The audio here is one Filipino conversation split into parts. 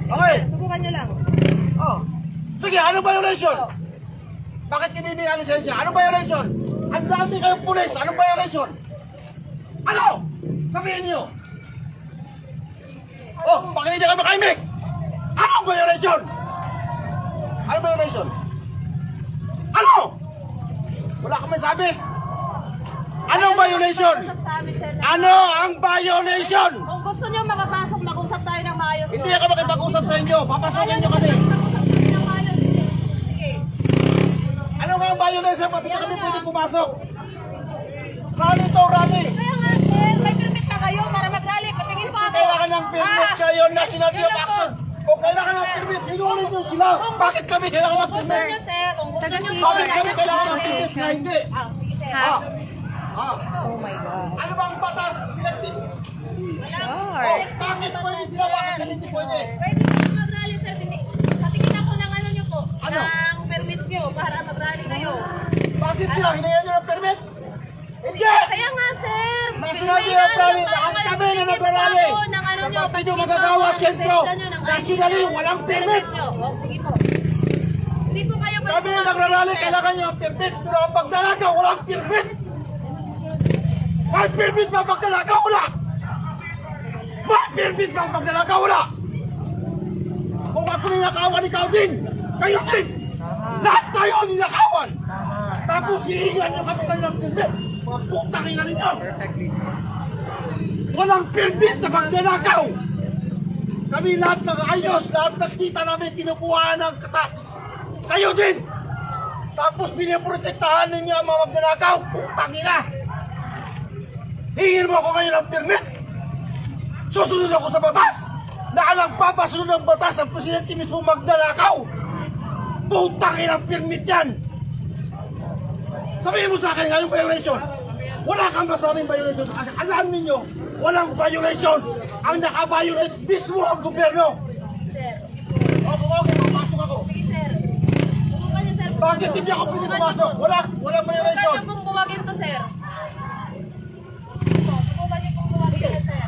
Okay. Subukan nyo lang. Oh. Sige, ano violation? Bakit hindi ang lisensya? Ano violation? Ang dami kayong pulis. Ano violation? Ano? Sabihin niyo. Oh, bakit hindi kayo makaimik? Ano violation? Ano violation? Ano? Wala kang may sabi. Anong violation? Ano ang violation? Kung gusto nyo makapasok, mag-usap tayo ng maayos. Hindi ako makipag-usap sa inyo. Papasokin nyo kami. Ano nga ang violation? Pati kami pwede pumasok. Rally to, rally. Kaya nga, sir, may permit pa kayo para mag-rally. Patingin pa ako. Kailangan ng permit kayo, National Youth Action. Kung kailangan ng permit, inulit nyo sila. Bakit kami kailangan ng Kung gusto permit? nyo, sir, kung gusto nyo, Bakit kami kailangan ng permit na hindi? Sige, sir. Oh my God. Ano bang batas? Selective. Sure. Bakit pwede sila? Bakit kami hindi pwede? Pwede po mag-rally, sir. Patingin ako ng ano nyo po. Ano? Ng permit nyo para mag-rally kayo. Bakit sila? Hinayan nyo ng permit? Hindi! Kaya nga, sir. National Youth Rally, lahat kami na nagrarally. Sa partido magagawa, sentro. Nationally, walang permit. Sige po. Hindi po kayo Kami na nagrarally, kailangan nyo ng permit. Pero ang pagdalaga, walang permit. May permit ba pagdalaga? Wala. May permit ba pagdalaga? Wala. Kung ako ninakawan, ikaw din. Kayo din. Lahat tayo ninakawan. Tapos hihingan nyo kami kayo ng permit. Mga putang ina ninyo. Walang permit sa pagdalagaw. Kami lahat nag-ayos, lahat nagkita namin kinukuhaan ng tax. Kayo din. Tapos piniprotektahan ninyo ang mga magdalagaw. Putang ina. Hingin mo ako ngayon ng permit. Susunod ako sa batas. Naalang papasunod ng batas ang presidente mismo magdalagaw. Putang ina permit yan. Sabihin mo sa akin ngayong violation. Wala kang masabing violation. Alam ninyo, walang violation. Ang naka-violate mismo ang gobyerno. Sir. Okay, pumasok ako. Sige, sir. Subukan nyo, sir. Bakit hindi ako pwede pumasok? Walang violation. Subukan nyo pong buwagin to, sir. Subukan nyo pong buwagin to, sir.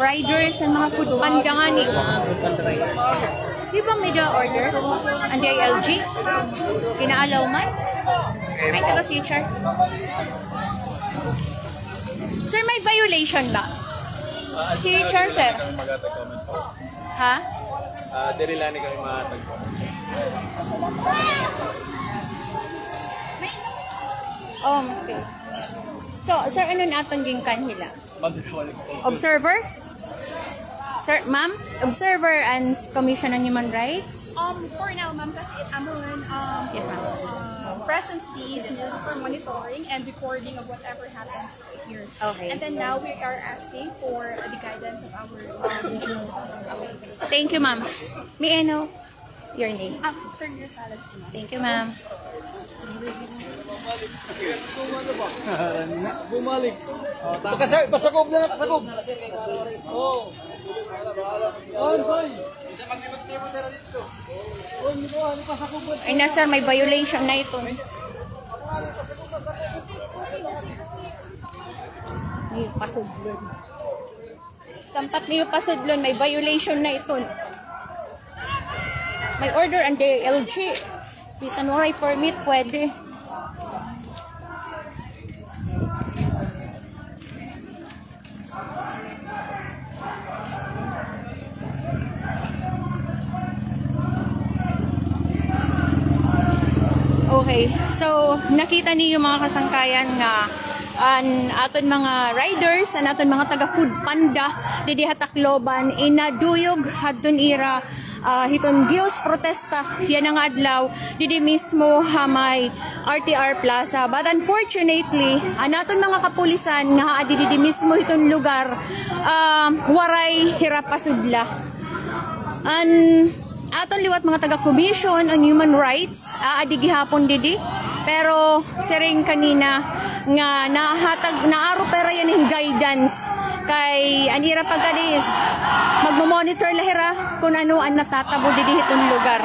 Riders and mga food panda nga ni. Di ba may order? Ang DILG? Pinaalaw man? May taga-teacher. Sir, may violation ba? Teacher, sir? Ha? Dirilani kami matag-comment. Okay. So, sir, ano natin yung kanila? Observer? Sir, ma'am, observer and Commission on Human Rights? For now, ma'am, kasi Amaran, Yes, ma'am. presence is known for monitoring and recording of whatever happens here. Okay. And then now we are asking for the guidance of our regional colleagues. Thank you, ma'am. May ano? Your name. Turn your silence to ma'am. Thank you, ma'am. Bumalik. Pasakog na, pasakog. Oh. Ay na, sir, may violation na ito. May pasublo. Sampat niyo pasudlon, may violation na ito. May order and the LG. Bisan waray permit, pwede. Okay, so nakita niyo mga kasangkayan nga aton mga riders, aton mga taga Food Panda didi Hatakloban inaduyog hadton ira hiton gios protesta yan ang adlaw didi mismo hamay RTR Plaza. But unfortunately anaton mga kapulisan nga didi mismo hiton lugar waray hirap pasudla. Aton liwat mga taga-Commission on Human Rights, adi gihapon didi. Pero siring kanina nga naaro pera yan yung guidance kay anira pagkadis magmo-monitor lahira kung ano ang natatabo didi hitong lugar.